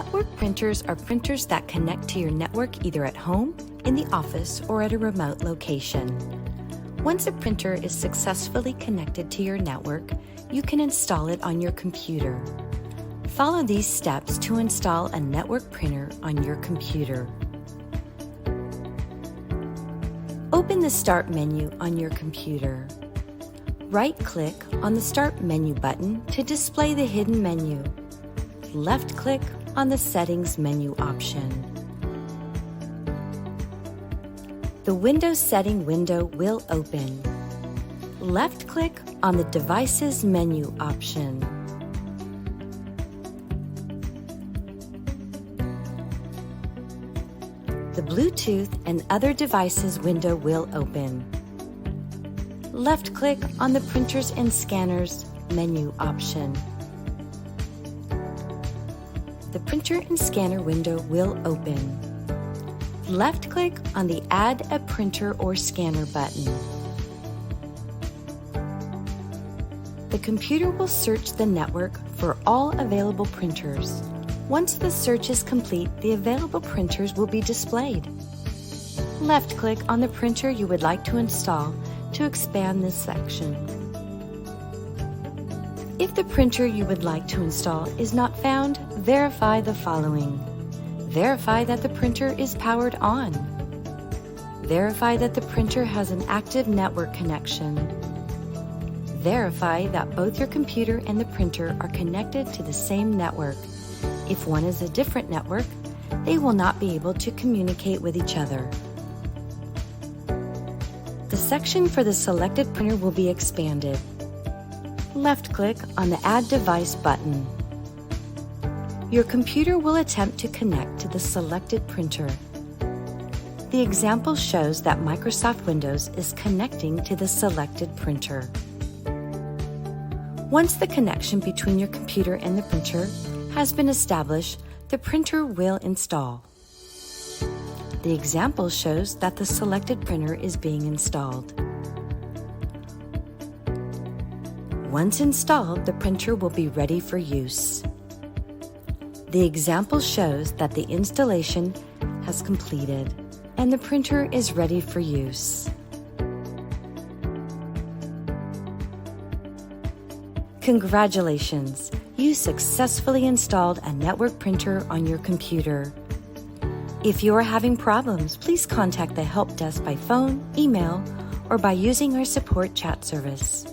Network printers are printers that connect to your network either at home, in the office, or at a remote location. Once a printer is successfully connected to your network, you can install it on your computer. Follow these steps to install a network printer on your computer. Open the Start menu on your computer. Right-click on the Start menu button to display the hidden menu. Left-click on the Settings menu option. The Windows Setting window will open. Left-click on the Devices menu option. The Bluetooth and Other Devices window will open. Left-click on the Printers and Scanners menu option. The Printer and Scanner window will open. Left-click on the Add a Printer or Scanner button. The computer will search the network for all available printers. Once the search is complete, the available printers will be displayed. Left-click on the printer you would like to install to expand this section. If the printer you would like to install is not found, verify the following. Verify that the printer is powered on. Verify that the printer has an active network connection. Verify that both your computer and the printer are connected to the same network. If one is a different network, they will not be able to communicate with each other. The section for the selected printer will be expanded. Left-click on the Add Device button. Your computer will attempt to connect to the selected printer. The example shows that Microsoft Windows is connecting to the selected printer. Once the connection between your computer and the printer has been established, the printer will install. The example shows that the selected printer is being installed. Once installed, the printer will be ready for use. The example shows that the installation has completed and the printer is ready for use. Congratulations! You successfully installed a network printer on your computer. If you are having problems, please contact the help desk by phone, email, or by using our support chat service.